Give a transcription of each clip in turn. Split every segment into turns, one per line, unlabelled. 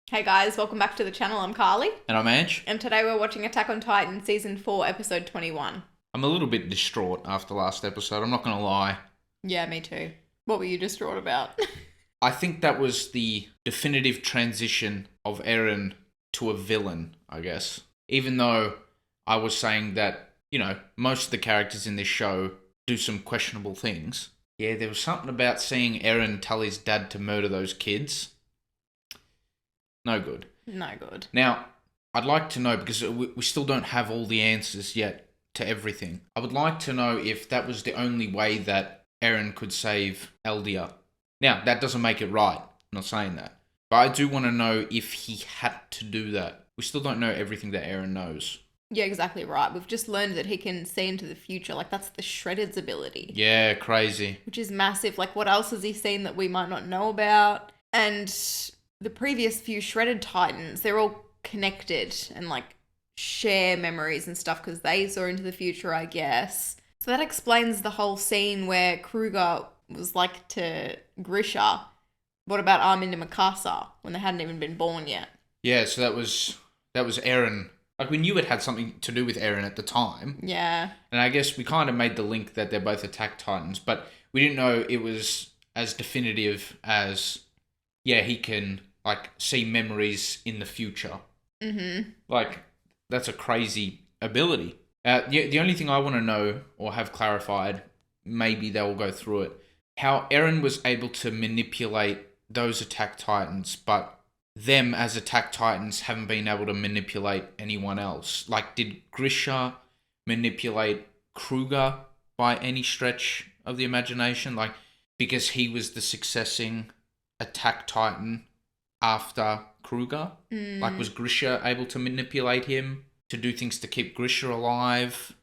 Hey guys, welcome back to the channel. I'm Carly,
And I'm Ange.
and today we're watching Attack on Titan Season 4, Episode 21.
I'm a little bit distraught after last episode, I'm not going to lie.
Yeah, me too. What were you distraught about?
I think that was the definitive transition of Eren to a villain, I guess. Even though I was saying that, most of the characters in this show do some questionable things. Yeah, there was something about seeing Eren tell his dad to murder those kids. No good.
No good.
Now, I'd like to know, because we still don't have all the answers yet to everything. I would like to know if that was the only way that Eren could save Eldia. Now, that doesn't make it right. I'm not saying that. But I do want to know if he had to do that. We still don't know everything that Eren knows.
Yeah, exactly right. We've just learned that he can see into the future. Like, that's the Shredded's ability.
Yeah, crazy.
Which is massive. Like, what else has he seen that we might not know about? And the previous few Shredded Titans, they're all connected and, like, share memories and stuff because they saw into the future, I guess. So that explains the whole scene where Kruger was like to Grisha, what about Armin and Mikasa when they hadn't even been born yet?
Yeah, so that was Eren. Like, we knew it had something to do with Eren at the time.
Yeah.
And I guess we kind of made the link that they're both Attack Titans, but we didn't know it was as definitive as, yeah, he can, like, see memories in the future.
Mm-hmm.
Like, that's a crazy ability. The only thing I want to know or have clarified, maybe they'll go through it, how Eren was able to manipulate those Attack Titans, but them as Attack Titans haven't been able to manipulate anyone else. Like, did Grisha manipulate Kruger by any stretch of the imagination? Like, because he was the successing Attack Titan after Kruger? Like, was Grisha able to manipulate him to do things to keep Grisha alive?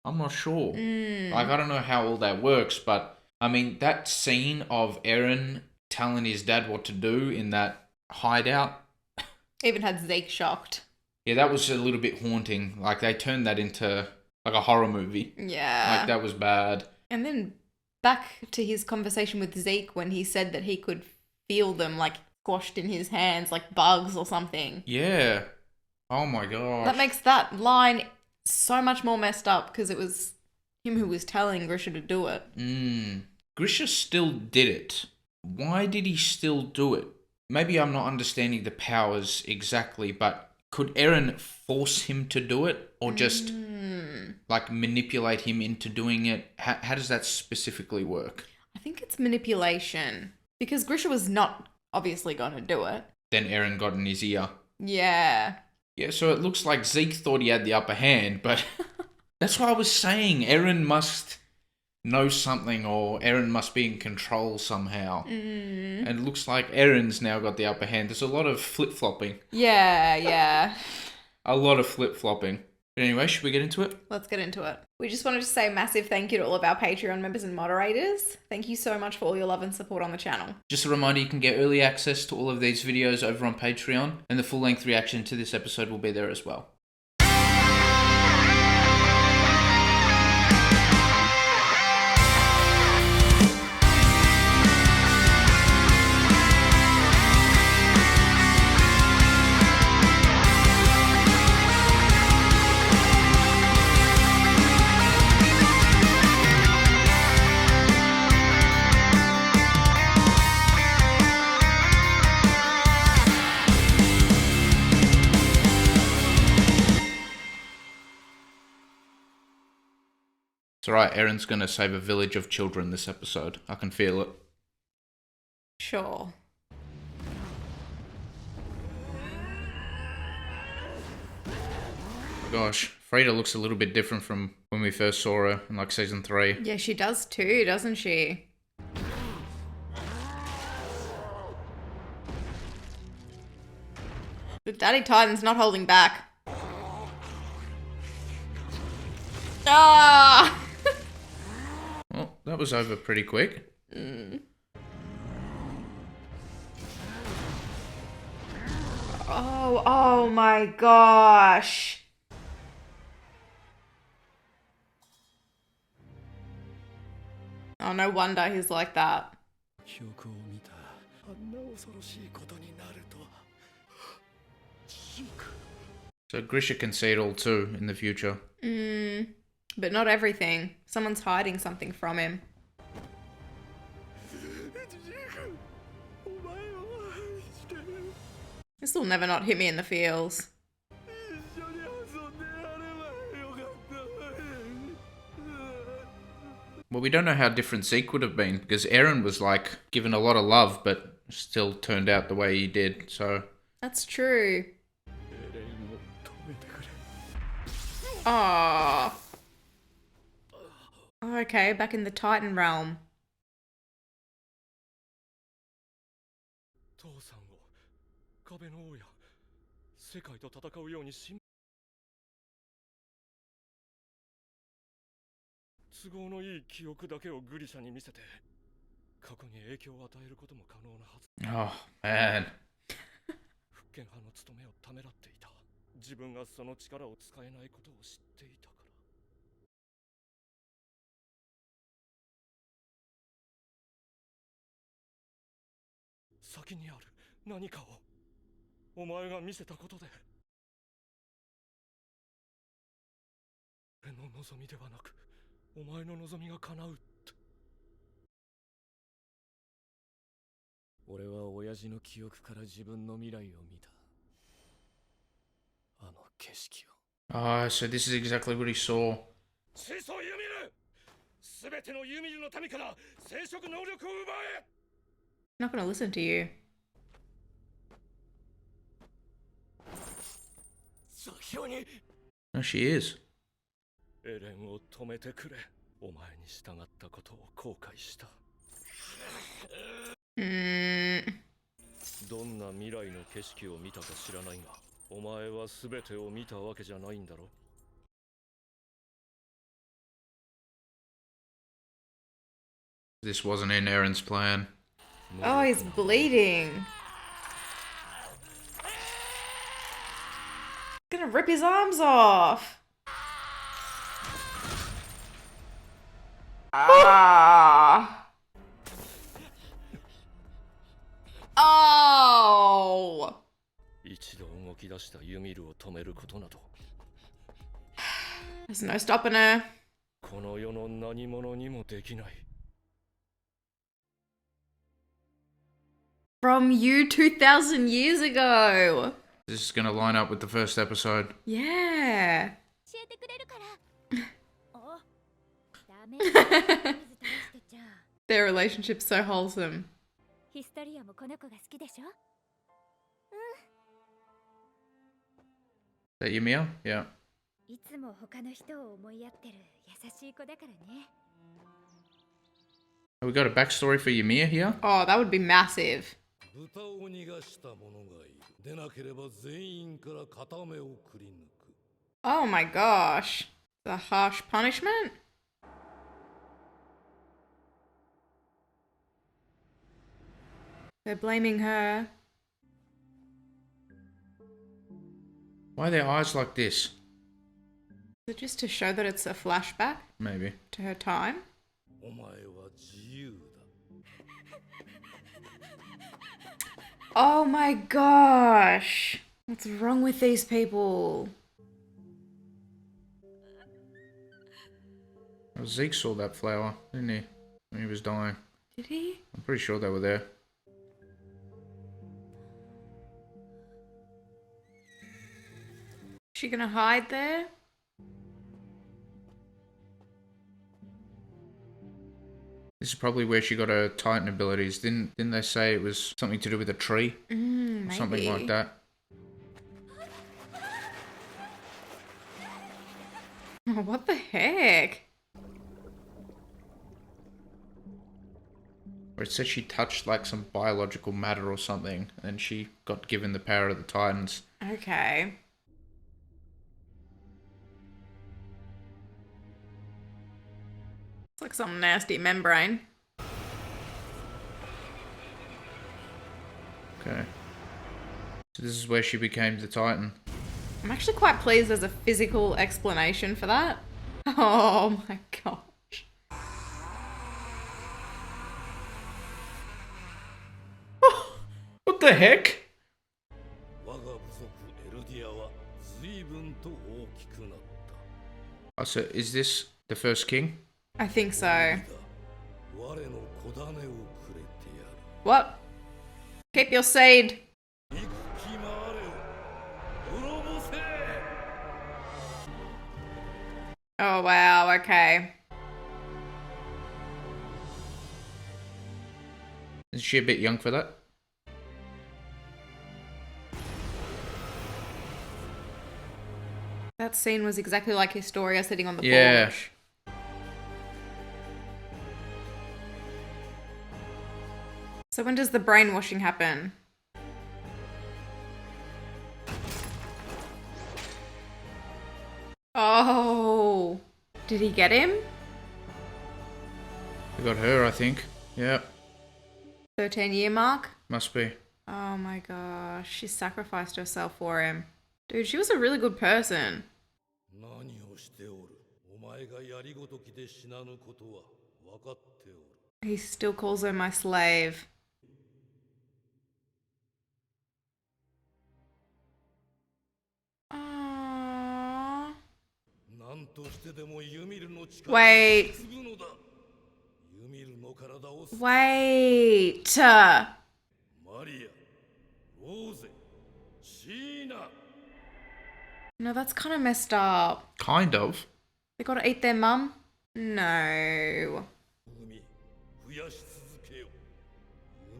I'm not sure. Like, I don't know how all that works, but I mean, that scene of Eren telling his dad what to do in that hideout.
Even had Zeke shocked.
Yeah, that was a little bit haunting. Like, they turned that into like a horror movie.
Yeah.
Like, that was bad.
And then back to his conversation with Zeke when he said that he could feel them like squashed in his hands like bugs or something.
Yeah. Oh my gosh.
That makes that line so much more messed up because it was him who was telling Grisha to do it.
Grisha still did it. Why did he still do it? Maybe I'm not understanding the powers exactly, but could Eren force him to do it? Or just, like, manipulate him into doing it? How does that specifically work?
I think it's manipulation. Because Grisha was not obviously going to do it.
Then Eren got in his ear.
Yeah.
Yeah, so it looks like Zeke thought he had the upper hand, but that's what I was saying. Eren must know something, or Eren must be in control somehow. And it looks like Eren's now got the upper hand. There's a lot of flip-flopping.
Yeah.
A lot of flip-flopping. But anyway, should we get into it?
Let's get into it. We just wanted to say a massive thank you to all of our Patreon members and moderators. Thank you so much for all your love and support on the channel.
Just a reminder, you can get early access to all of these videos over on Patreon, and the full-length reaction to this episode will be there as well. It's alright, Eren's gonna save a village of children this episode. I can feel it.
Sure.
Gosh, Frida looks a little bit different from when we first saw her in, like, season 3.
Yeah, she does too, doesn't she? The Daddy Titan's not holding back. Ah!
Well, that was over pretty quick.
Oh my gosh. Oh, no wonder he's like that.
記憶を見たあんな恐ろしいことになるとは
So Grisha can see it all too in the future.
But not everything. Someone's hiding something from him. This will never not hit me in the feels.
Well, we don't know how different Zeke would have been because Eren was like given a lot of love, but still turned out the way he did. So
That's true. Oh. Okay, back in the Titan realm.
父さんを壁の王や世界と戦うように都合のいい記憶だけをグリシャに見せて過去に影響を与えることも可能なはず。
oh man.
復権派の務めをためらっていた。自分がその力を使えないことを知っていたから。先にある何かをお前が見せたことで俺の望みではなくお前の望みが叶うって。俺は親父の記憶から自分の未来を見た。あの景色を。
Oh, so this is exactly what he saw.
始祖ユミル、すべてのユミルの民から生殖能力を奪え。
Not gonna listen to you.
先ほに
No, she is.
エレンを止めてくれ。お前に従ったことを後悔した。どんな未来の景色を見たか知らないが、お前は全てを見たわけじゃないんだろ。
This wasn't in Eren's plan.
Oh, he's bleeding. Gonna rip his arms off. Ah. Oh.
一度動き出したユミルを止めることなど
There's no stopping her.
この世の何者にもできない。
From you 2,000 years ago.
This is going to line up with the first episode.
Yeah.
教えてくれるからおダメだ水倒してちゃ
Their relationship's so wholesome.
ヒストリアもこの子が好きでしょ
Is that Ymir? Yeah.
いつも他の人を思いやってる優しい子だからね
Have we got a backstory for Ymir here?
Oh, that would be massive.
豚を逃がした者がいる。でなければ全員から片目をくり抜く。
Oh my gosh. The harsh punishment? They're blaming her.
Why are their eyes like this?
Is it just to show that it's a flashback
Maybe.
to her time?
お前は自由だ。
Oh my gosh. What's wrong with these people?
Oh, Zeke saw that flower, didn't he? When he was dying.
Did he?
I'm pretty sure they were there.
Is she gonna hide there?
This is probably where she got her Titan abilities. Didn't they say it was something to do with a tree?
Maybe.
Something like that.
Oh, what the heck?
Or it said she touched like some biological matter or something, and she got given the power of the Titans.
Okay. It's like some nasty membrane.
Okay. So this is where she became the Titan.
I'm actually quite pleased there's a physical explanation for that. Oh my gosh.
What the heck?
我が部族エルディアは随分と大きくなった。
Oh, so is this the first king?
I think so.
我の子種をくれてやる。
What? Keep your seed.
憎きまわれを滅ぼせ。
Oh, wow. Okay.
Is she a bit young for that?
That scene was exactly like Historia sitting on the
Yeah.
porch. So when does the brainwashing happen? Oh. Did he get him?
We got her, I think. Yeah,
13-year mark?
must be.
Oh my gosh. She sacrificed herself for him. Dude, she was a really good person.
何をしておる。お前がやりごときで死なぬことは分かっておる。
He still calls her my slave. Aww.
何としてでもユミルの力
Wait.
を継ぐのだ。ユミルの体を
Wait.
マリア、ローゼ、シーナ。
No, that's kind of messed up.
Kind of.
They gotta eat their mum? No.
生み増やし続けよ。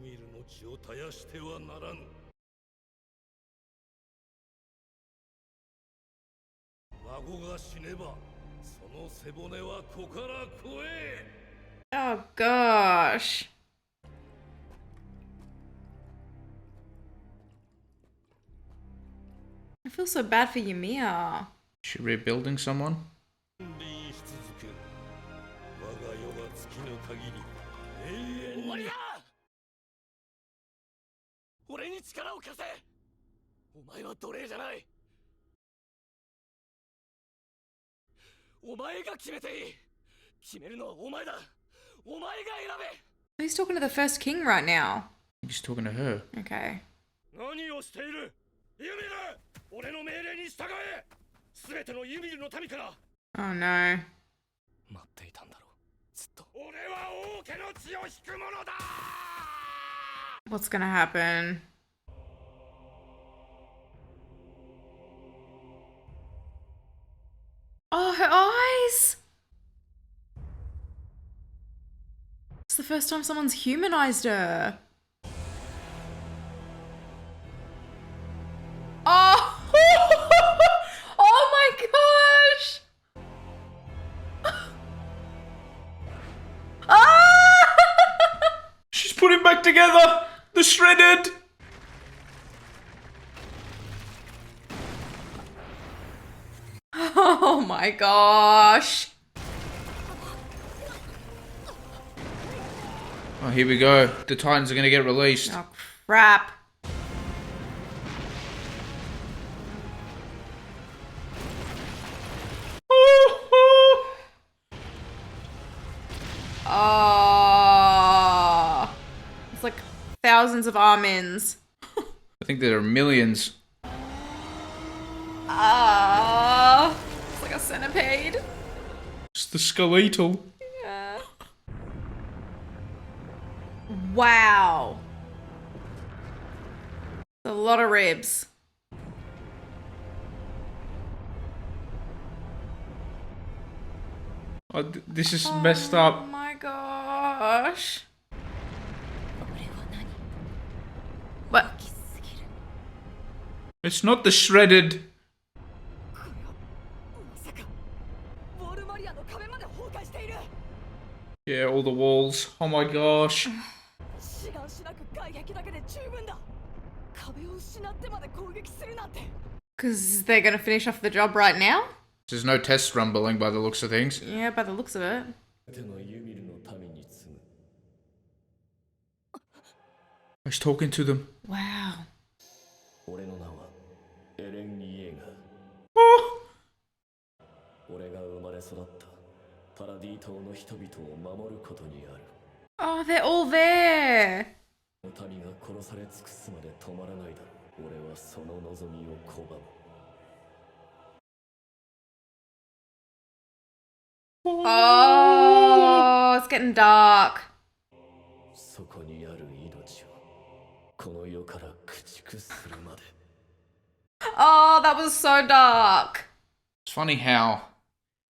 ユミルの血を絶やしてはならぬ。孫が死ねば、その背骨は子から子へ。
Oh gosh. I feel so bad for Yumiya.
Is she rebuilding someone?
君臨し続ける。我が世が尽きぬ限り、永遠に。終わりだ。俺に力を貸せ。お前は奴隷じゃない。お前が決めていい。決めるのはお前だ。お前が選べ。
He's talking to the first king right now.
He's talking to her.
Okay.
何をしている。ユミル、俺の命令に従え。すべてのユミルの民から。
Oh no.
待っていたんだろう、ずっと。
俺は王家の血を引く者だ。
What's gonna happen? Oh, her eyes! It's the first time someone's humanized her. Oh! Oh my gosh! Ah!
She's put him back together! The shredded!
Oh my gosh.
Oh, here we go. The Titans are gonna get released.
Oh crap. Oh. It's like thousands of Armins.
I think there are millions.
Ah. It's like a centipede.
It's the skeletal.
Yeah. Wow. A lot of ribs.
Oh, this is messed up.
Oh my gosh. What?
It's not the shredded.
まさかウォールマリアの壁まで崩壊している。
Yeah, all the walls. Oh my gosh.
志願しなく外壁だけで十分だ。壁を失ってまで攻撃するなんて。
Because they're gonna finish off the job right now?
There's no test rumbling by the looks of things.
Yeah, by the looks of it.
手のユミルの民に継ぐ。
He's talking to them.
Wow.
俺の名はエレン・イエーガー。
Oh,
俺が生まれ育ったパラディ島の人々を守ることにある。
Oh, they're all there.
民が殺され尽くすまで止まらないだろう。
俺はその望みを拒む。
Oh, it's getting dark.
そこにある命をこの世から駆逐するまで。
Oh, that was so dark.
It's funny how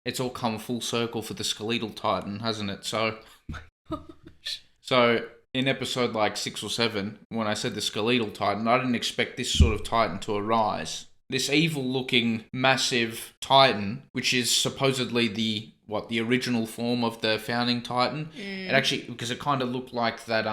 it's all come full circle for the skeletal titan, hasn't it? So in episode like 6 or 7, when I said the skeletal titan, I didn't expect this sort of titan to arise. This evil-looking, massive titan, which is supposedly the original form of the founding titan. It actually, because it kind of looked like that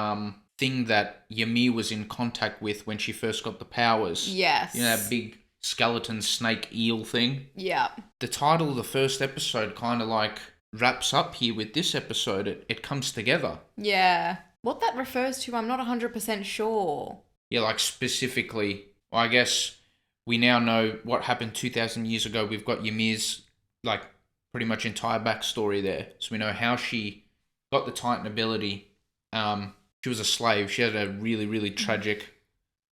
thing that Ymir was in contact with when she first got the powers.
Yes.
You know, that big skeleton snake eel thing.
Yeah.
The title of the first episode kind of like wraps up here with this episode. It comes together.
Yeah. What that refers to, I'm not 100% sure.
Yeah, like specifically, well, I guess we now know what happened 2,000 years ago. We've got Ymir's like pretty much entire backstory there. So we know how she got the Titan ability. She was a slave. She had a really, really tragic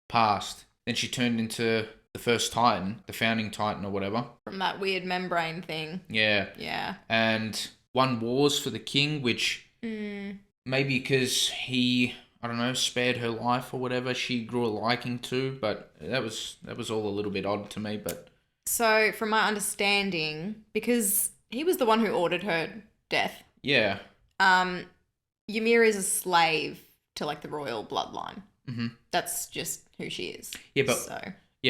past. Then she turned into the first Titan, the founding Titan or whatever.
From that weird membrane thing.
Yeah.
Yeah.
And won wars for the king, which maybe because he, I don't know, spared her life or whatever, she grew a liking to. But that was all a little bit odd to me. But
So, from my understanding, because he was the one who ordered her death,
yeah.
Ymir is a slave to like the royal bloodline.
Mm-hmm.
That's just who she is.
Yeah, but
So,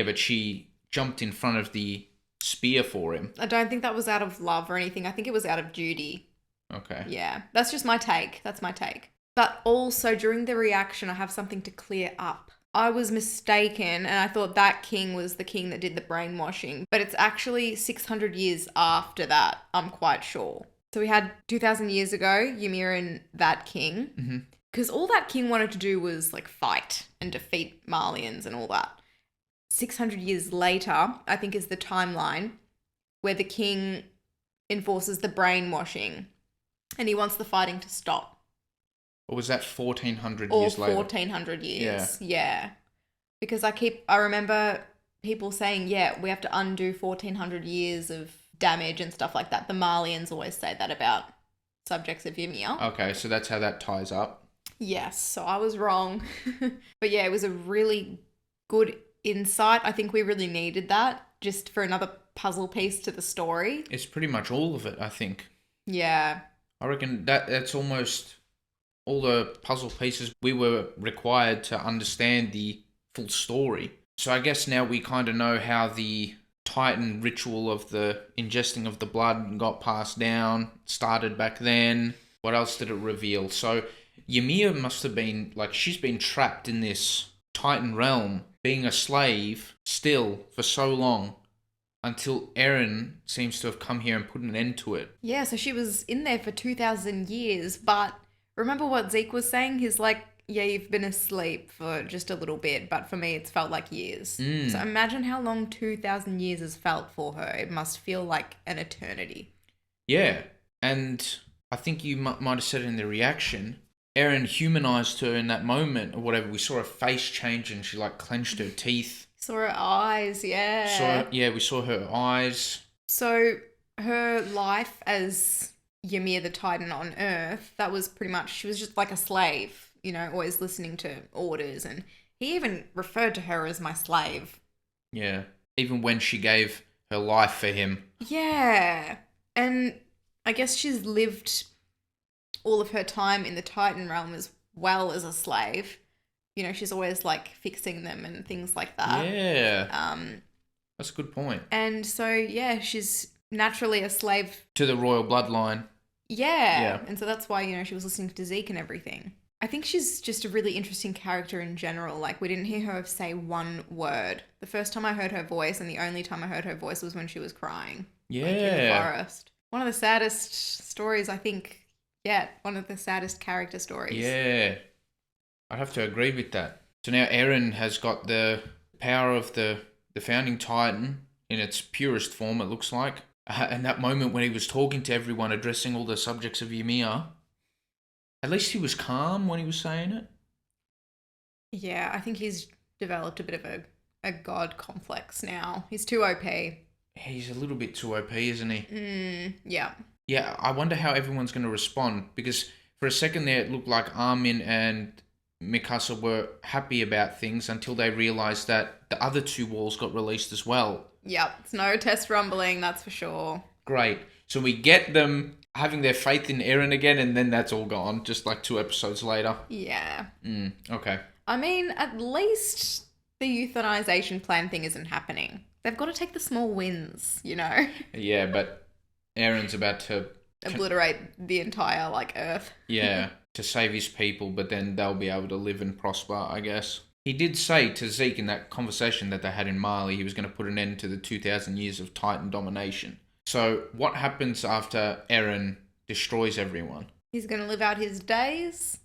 but she jumped in front of the spear for him.
I don't think that was out of love or anything. I think it was out of duty.
Okay.
Yeah, that's just my take. That's my take. But also, during the reaction, I have something to clear up. I was mistaken, and I thought that king was the king that did the brainwashing. But it's actually 600 years after that, I'm quite sure. So we had 2,000 years ago, Ymir and that king.
Mm-hmm.
Because all that king wanted to do was, like, fight and defeat Malians and all that. 600 years later, I think is the timeline where the king enforces the brainwashing. And he wants the fighting to stop.
Or was that 1,400
Or
years later?
1,400 years. Yeah. Because I remember people saying, yeah, we have to undo 1,400 years of damage and stuff like that. The Malians always say that about subjects of Ymir.
Okay, so that's how that ties up.
Yes, so I was wrong. But yeah, it was a really good insight. I think we really needed that just for another puzzle piece to the story.
It's pretty much all of it, I think.
Yeah.
I reckon that's almost all the puzzle pieces we were required to understand the full story. So I guess now we kind of know how the Titan ritual of the ingesting of the blood got passed down, started back then. What else did it reveal? So Ymir must have been, like, she's been trapped in this Titan realm, being a slave still for so long, until Eren seems to have come here and put an end to it.
Yeah, so she was in there for 2,000 years, but remember what Zeke was saying? He's like, yeah, you've been asleep for just a little bit, but for me it's felt like years. So imagine how long 2,000 years has felt for her. It must feel like an eternity.
Yeah, and I think you might have said in the reaction, Eren humanized her in that moment or whatever. We saw her face change and she like clenched her teeth.
Saw her eyes, yeah.
We saw her eyes.
So her life as Ymir the Titan on Earth, that was pretty much, she was just like a slave, you know, always listening to orders. And he even referred to her as my slave.
Yeah, even when she gave her life for him.
Yeah. And I guess she's lived all of her time in the Titan realm as well as a slave. You know, she's always like fixing them and things like that.
Yeah. That's a good point.
And so, yeah, she's naturally a slave
to the royal bloodline.
Yeah. And so that's why, you know, she was listening to Zeke and everything. I think she's just a really interesting character in general. Like, we didn't hear her say one word. The first time I heard her voice and the only time I heard her voice was when she was crying.
Yeah.
Like, in the forest. One of the saddest stories, I think, one of the saddest character stories.
Yeah. I'd have to agree with that. So now Eren has got the power of the founding Titan in its purest form, it looks like. And that moment when he was talking to everyone, addressing all the subjects of Ymir, at least he was calm when he was saying it.
Yeah, I think he's developed a bit of a a god complex now. He's too OP.
He's a little bit too OP, isn't he?
Yeah.
Yeah, I wonder how everyone's going to respond, because for a second there it looked like Armin and Mikasa were happy about things until they realised that the other two walls got released as well.
Yep. It's no test rumbling, that's for sure.
Great. So we get them having their faith in Eren again, and then that's all gone, just like 2 episodes later.
Yeah.
Okay.
I mean, at least the euthanization plan thing isn't happening. They've got to take the small wins, you know?
Yeah, but Eren's about to...
Obliterate the entire, like, Earth.
Yeah, to save his people, but then they'll be able to live and prosper, I guess. He did say to Zeke in that conversation that they had in Marley, he was going to put an end to the 2,000 years of Titan domination. So what happens after Eren destroys everyone?
He's going to live out his days.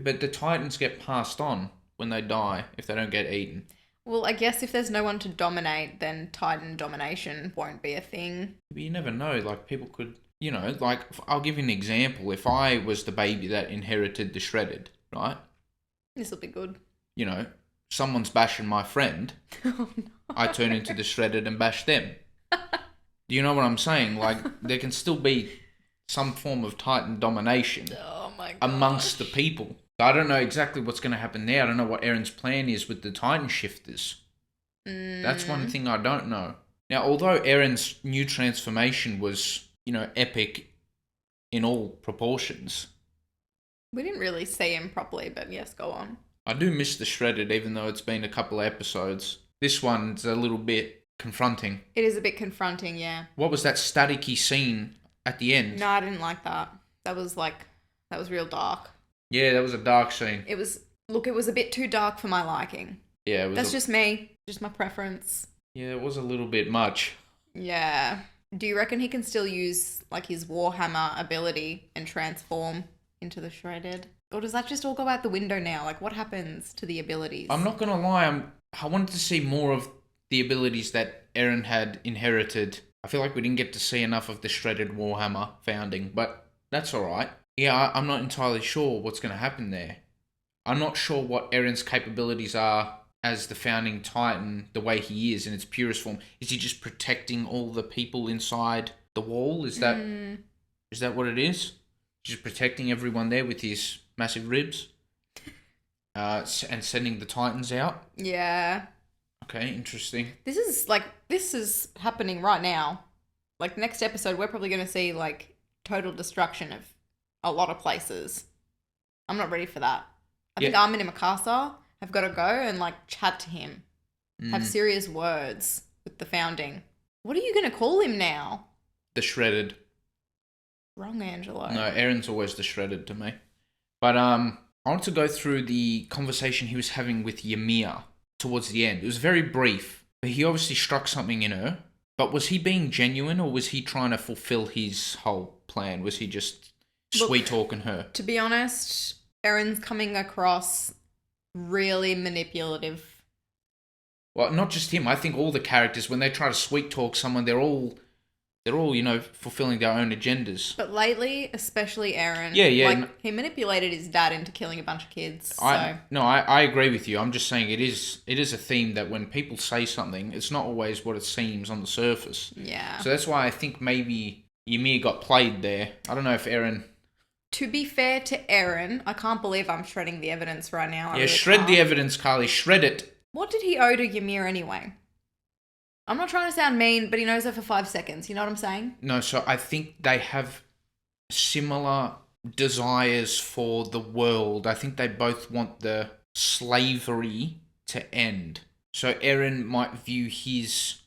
But the Titans get passed on when they die, if they don't get eaten.
Well, I guess if there's no one to dominate, then Titan domination won't be a thing.
But you never know, like, people could, you know, like, I'll give you an example. If I was the baby that inherited the Shredded, right?
This will be good.
You know, someone's bashing my friend,
Oh, no.
I turn into the Shredded and bash them. Do you know what I'm saying? Like, there can still be some form of Titan domination
Oh my god.
amongst the people. I don't know exactly what's going to happen there. I don't know what Eren's plan is with the Titan shifters. That's one thing I don't know. Now, although Eren's new transformation was, you know, epic in all proportions,
We didn't really see him properly, but yes, go on.
I do miss the Shredded, even though it's been a couple of episodes. This one's a little bit confronting.
It is a bit confronting, yeah.
What was that staticky scene at the end?
No, I didn't like that. That was real dark.
Yeah, that was a dark scene.
It was a bit too dark for my liking.
Yeah, it was.
That's just me, just my preference.
Yeah, it was a little bit much.
Yeah. Do you reckon he can still use, like, his Warhammer ability and transform into the Shredded? Or does that just all go out the window now? Like, what happens to the abilities?
I'm not gonna lie. I wanted to see more of the abilities that Eren had inherited. I feel like we didn't get to see enough of the Shredded Warhammer founding, but that's all right. Yeah, I'm not entirely sure what's going to happen there. I'm not sure what Eren's capabilities are as the founding Titan, the way he is in its purest form. Is he just protecting all the people inside the wall? Is that what it is? Just protecting everyone there with his massive ribs? And sending the Titans out?
Yeah.
Okay, interesting.
This is happening right now. Like, next episode, we're probably going to see, like, total destruction of a lot of places. I'm not ready for that. I think Armin and Mikasa have got to go and, like, chat to him. Have serious words with the founding. What are you going to call him now?
The Shredded.
Wrong, Angelo.
No, Eren's always the Shredded to me. But I want to go through the conversation he was having with Ymir towards the end. It was very brief, but he obviously struck something in her. But was he being genuine, or was he trying to fulfill his whole plan? Was he just sweet-talking her?
To be honest, Eren's coming across really manipulative.
Well, not just him. I think all the characters, when they try to sweet-talk someone, they're all, you know, fulfilling their own agendas.
But lately, especially Eren.
Yeah.
Like, he manipulated his dad into killing a bunch of kids.
I agree with you. I'm just saying it is a theme that when people say something, it's not always what it seems on the surface.
Yeah.
So that's why I think maybe Ymir got played there. I don't know if Eren...
To be fair to Eren, I can't believe I'm shredding the evidence right now.
Yeah, shred the evidence, Carly. Shred it.
What did he owe to Ymir anyway? I'm not trying to sound mean, but he knows her for 5 seconds. You know what I'm saying?
No, so I think they have similar desires for the world. I think they both want the slavery to end. So Eren might view his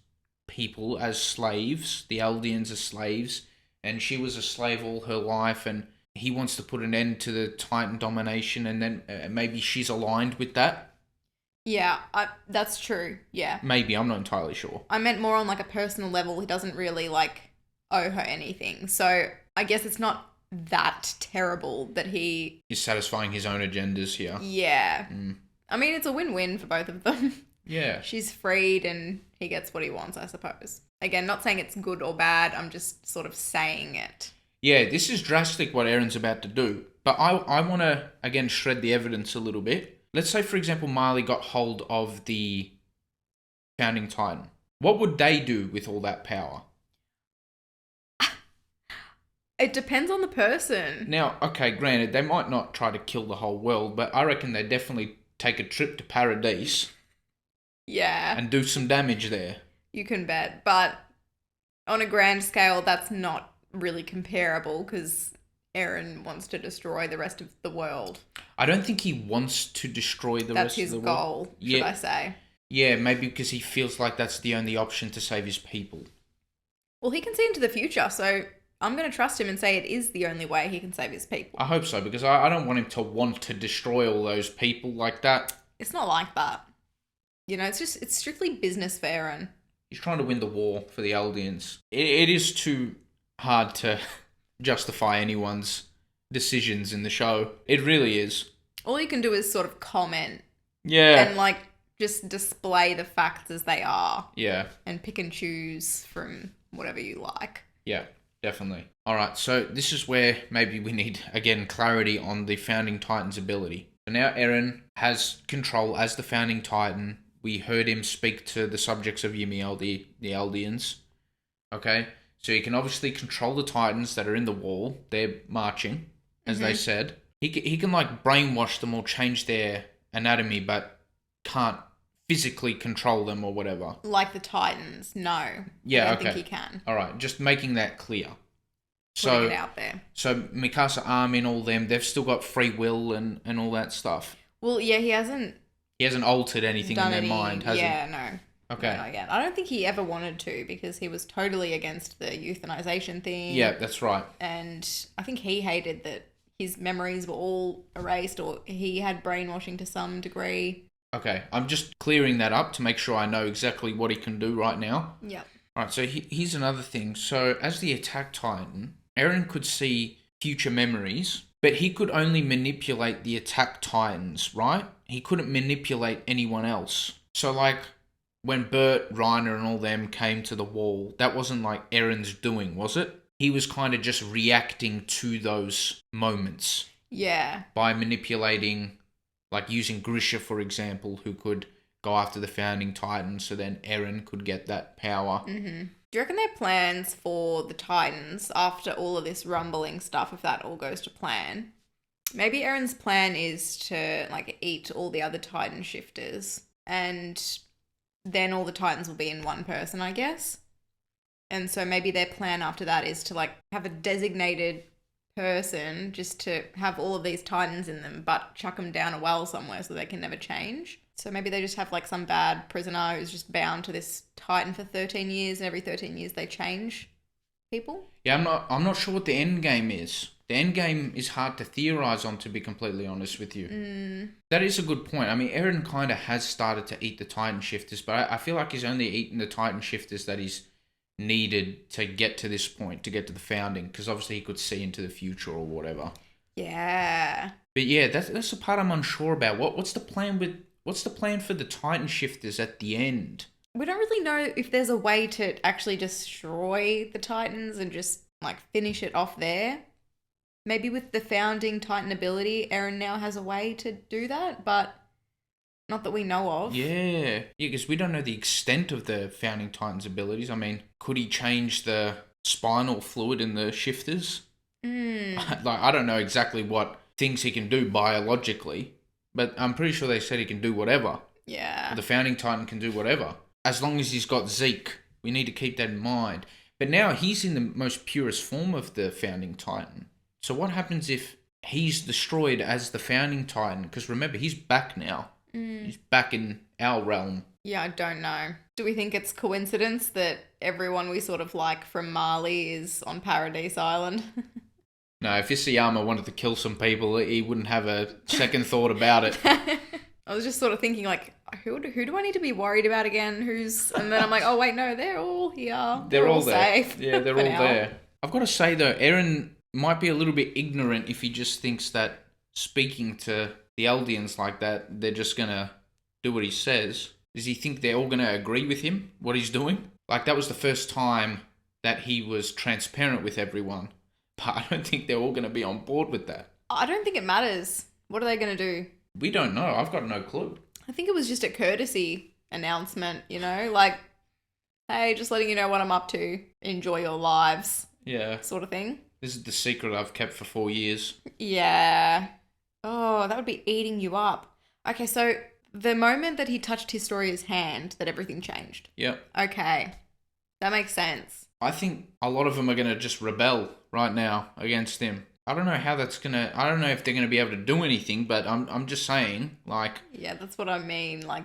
people as slaves, the Eldians as slaves, and she was a slave all her life, and he wants to put an end to the Titan domination, and then maybe she's aligned with that.
Yeah, that's true. Yeah.
Maybe, I'm not entirely sure.
I meant more on, like, a personal level. He doesn't really, like, owe her anything. So I guess it's not that terrible that he...
He's satisfying his own agendas here.
Yeah. I mean, it's a win-win for both of them.
Yeah.
She's freed and he gets what he wants, I suppose. Again, not saying it's good or bad. I'm just sort of saying it.
Yeah, this is drastic what Eren's about to do. But I want to, again, shred the evidence a little bit. Let's say, for example, Marley got hold of the founding titan. What would they do with all that power?
It depends on the person.
Now, okay, granted, they might not try to kill the whole world, but I reckon they definitely take a trip to Paradise
Yeah,
and do some damage there.
you can bet. But on a grand scale, that's not really comparable because Eren wants to destroy the rest of the world.
I don't think he wants to destroy the
That's
rest of
his
the world.
goal, should
Yeah.
I say.
Yeah, maybe because he feels like that's the only option to save his people.
Well, he can see into the future, so I'm going to trust him and say it is the only way he can save his people.
I hope so, because I don't want him to want to destroy all those people like that.
It's not like that. You know, it's strictly business for Eren.
He's trying to win the war for the Eldians. It is too hard to justify anyone's decisions in the show. It really is.
All you can do is sort of comment
Yeah.
and, like, just display the facts as they are
Yeah.
and pick and choose from whatever you like.
Yeah, definitely. All right, so this is where maybe we need, again, clarity on the Founding Titan's ability. So now Eren has control as the Founding Titan. We heard him speak to the subjects of Ymir, the Eldians. Okay, so he can obviously control the Titans that are in the wall. They're marching, as they said. He can like brainwash them or change their anatomy, but can't physically control them or whatever.
Like the Titans, no.
Yeah,
I don't
okay.
think he can.
All right, just making that clear.
Putting
So
it out there.
So Mikasa, Armin, all them, they've still got free will and all that stuff.
Well, yeah, he hasn't
He hasn't altered anything in
done
their
any...
mind, has
yeah,
he?
no.
Okay.
No, not yet. I don't think he ever wanted to because he was totally against the euthanization thing.
Yeah, that's right.
And I think he hated that his memories were all erased or he had brainwashing to some degree.
Okay, I'm just clearing that up to make sure I know exactly what he can do right now.
Yep.
Alright, so here's another thing. So as the Attack Titan, Eren could see future memories, but he could only manipulate the Attack Titans, right? He couldn't manipulate anyone else. So like, when Bert, Reiner and all them came to the wall, that wasn't like Eren's doing, was it? He was kind of just reacting to those moments
Yeah.
by manipulating, like using Grisha, for example, who could go after the Founding Titan, so then Eren could get that power.
Mm-hmm. Do you reckon their plans for the Titans after all of this rumbling stuff, if that all goes to plan? Maybe Eren's plan is to like eat all the other Titan shifters and then all the Titans will be in one person, I guess. And so maybe their plan after that is to like have a designated person just to have all of these Titans in them, but chuck them down a well somewhere so they can never change. So maybe they just have like some bad prisoner who's just bound to this Titan for 13 years, and every 13 years they change people.
Yeah, I'm not sure what the end game is. The end game is hard to theorize on, to be completely honest with you. That is a good point. I mean, Eren kind of has started to eat the Titan shifters, but I feel like he's only eaten the Titan shifters that he's needed to get to this point, to get to the Founding, because obviously he could see into the future or whatever.
Yeah.
But yeah, that's the part I'm unsure about. What's the plan for the Titan shifters at the end?
We don't really know if there's a way to actually destroy the Titans and just like finish it off there. Maybe with the Founding Titan ability, Eren now has a way to do that, but not that we know of.
Yeah, because we don't know the extent of the Founding Titan's abilities. I mean, could he change the spinal fluid in the shifters? Like, I don't know exactly what things he can do biologically, but I'm pretty sure they said he can do whatever.
Yeah.
The Founding Titan can do whatever. As long as he's got Zeke. We need to keep that in mind. But now he's in the most purest form of the Founding Titan. So what happens if he's destroyed as the Founding Titan? Because remember, he's back now. He's back in our realm.
Yeah, I don't know. Do we think it's coincidence that everyone we sort of like from Mali is on Paradise Island?
No, if Isayama wanted to kill some people, he wouldn't have a second thought about it.
I was just sort of thinking, like, who do I need to be worried about again? And then I'm like, oh, wait, no, they're all here.
They're all there.
safe.
Yeah, they're
for
all
now.
there. I've got to say, though, Eren might be a little bit ignorant if he just thinks that speaking to the Eldians like that, they're just going to do what he says. Does he think they're all going to agree with him, what he's doing? Like, that was the first time that he was transparent with everyone. But I don't think they're all going to be on board with that.
I don't think it matters. What are they going to do?
We don't know. I've got no clue.
I think it was just a courtesy announcement, you know? Like, hey, just letting you know what I'm up to. Enjoy your lives,
Yeah.
sort of thing.
This is the secret I've kept for 4 years.
Yeah. Oh, that would be eating you up. Okay, so the moment that he touched Historia's hand, that everything changed.
Yep.
Okay. That makes sense.
I think a lot of them are going to just rebel right now against him. I don't know how that's going to... I don't know if they're going to be able to do anything, but I'm just saying, like...
Yeah, that's what I mean. Like,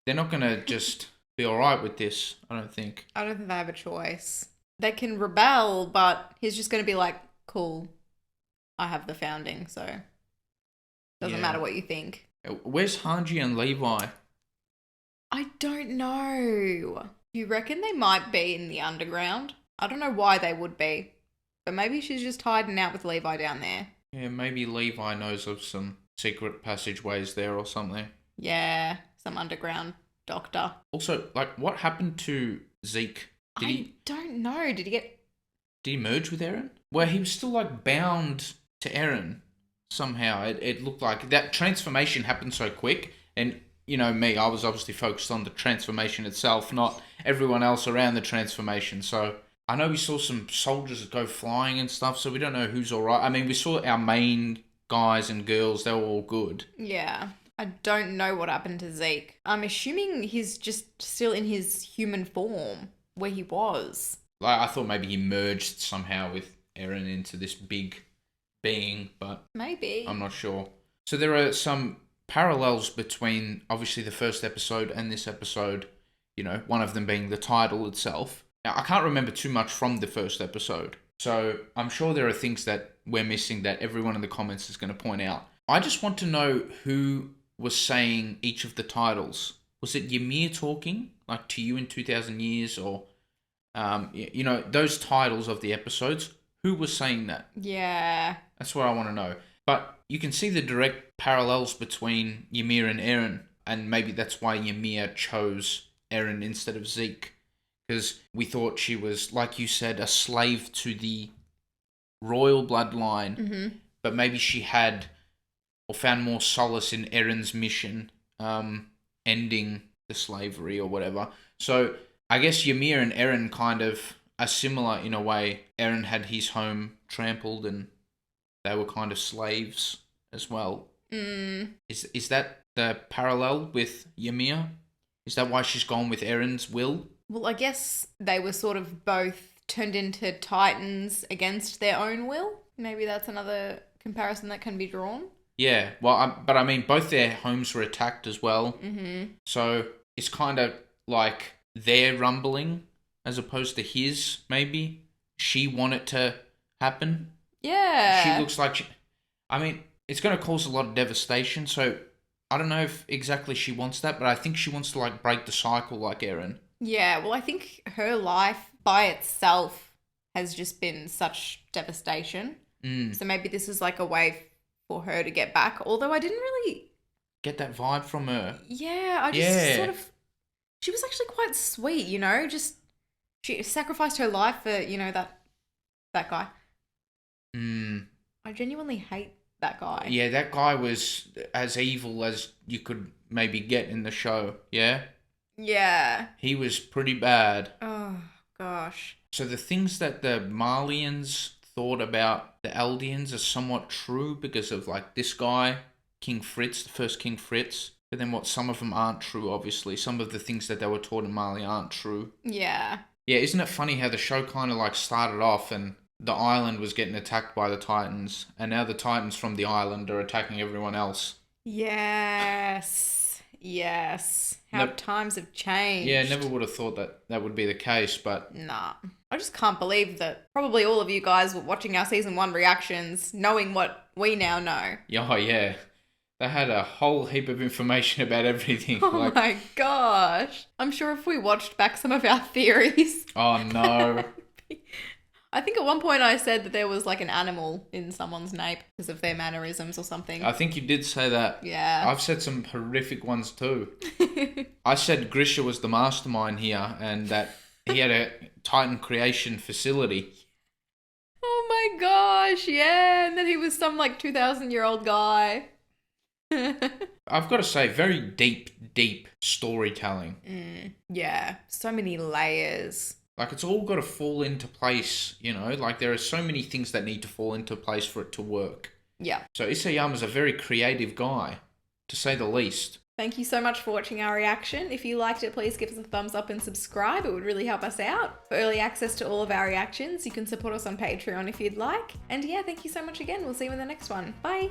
They're not going to just be alright with this, I don't think.
I don't think they have a choice. They can rebel, but he's just going to be like, cool, I have the founding, so doesn't
Yeah.
matter what you think.
Where's Hanji and Levi?
I don't know. You reckon they might be in the underground? I don't know why they would be, but maybe she's just hiding out with Levi down there.
Yeah, maybe Levi knows of some secret passageways there or something.
Yeah, some underground doctor.
Also, like, what happened to Zeke? Did
I don't know. Did
he merge with Eren? Well, he was still, like, bound to Eren somehow. It looked like that transformation happened so quick. And, you know, me, I was obviously focused on the transformation itself, not everyone else around the transformation. So I know we saw some soldiers go flying and stuff, so we don't know who's all right. I mean, we saw our main guys and girls, they were all good.
Yeah. I don't know what happened to Zeke. I'm assuming he's just still in his human form where he was.
Like, I thought maybe he merged somehow with Eren into this big being, but
Maybe.
I'm not sure. So there are some parallels between obviously the first episode and this episode, you know, one of them being the title itself. Now, I can't remember too much from the first episode, so I'm sure there are things that we're missing that everyone in the comments is going to point out. I just want to know who was saying each of the titles. Was it Ymir talking, like to you in 2,000 years, or, you know, those titles of the episodes? Who was saying that?
Yeah.
That's what I want to know. But you can see the direct parallels between Ymir and Eren, and maybe that's why Ymir chose Eren instead of Zeke, because we thought she was, like you said, a slave to the royal bloodline,
Mm-hmm.
but maybe she had or found more solace in Eren's mission, ending the slavery or whatever. So I guess Ymir and Eren kind of are similar in a way. Eren had his home trampled and they were kind of slaves as well.
Mm.
Is that the parallel with Ymir? Is that why she's gone with Eren's will?
Well, I guess they were sort of both turned into titans against their own will. Maybe that's another comparison that can be drawn.
Yeah, well, but I mean, both their homes were attacked as well.
Mm-hmm.
So it's kind of like their rumbling as opposed to his, maybe. She wanted to happen.
Yeah.
She looks like I mean, it's going to cause a lot of devastation, so I don't know if exactly she wants that, but I think she wants to, like, break the cycle like Eren.
Yeah, well, I think her life by itself has just been such devastation.
Mm.
So maybe this is like a way for her to get back. Although I didn't really...
Get that vibe from her.
Yeah, I just sort of... She was actually quite sweet, you know? Just... She sacrificed her life for, you know, that guy.
Mm.
I genuinely hate that guy.
Yeah, that guy was as evil as you could maybe get in the show, yeah?
Yeah.
He was pretty bad.
Oh, gosh.
So the things that the Marlians thought about the Eldians are somewhat true because of, like, this guy, King Fritz, the first King Fritz. But then some of them aren't true, obviously. Some of the things that they were taught in Mali aren't true.
Yeah.
Yeah, isn't it funny how the show kind of, like, started off and the island was getting attacked by the Titans, and now the Titans from the island are attacking everyone else.
Yes. Yes. How times have changed.
Yeah, never would have thought that would be the case, but...
Nah. I just can't believe that probably all of you guys were watching our season 1 reactions, knowing what we now know.
Oh, yeah. They had a whole heap of information about everything.
Oh my gosh. I'm sure if we watched back some of our theories...
Oh, no.
I think at one point I said that there was like an animal in someone's nape because of their mannerisms or something.
I think you did say that.
Yeah.
I've said some horrific ones too. I said Grisha was the mastermind here and that he had a Titan creation facility.
Oh my gosh, yeah. And then he was some like 2,000-year-old guy.
I've got to say, very deep storytelling.
Yeah, so many layers.
Like, it's all got to fall into place, you know? Like, there are so many things that need to fall into place for it to work.
Yeah.
So Isayama's a very creative guy, to say the least.
Thank you so much for watching our reaction. If you liked it, please give us a thumbs up and subscribe. It would really help us out. For early access to all of our reactions, you can support us on Patreon if you'd like. And yeah, thank you so much again. We'll see you in the next one. Bye.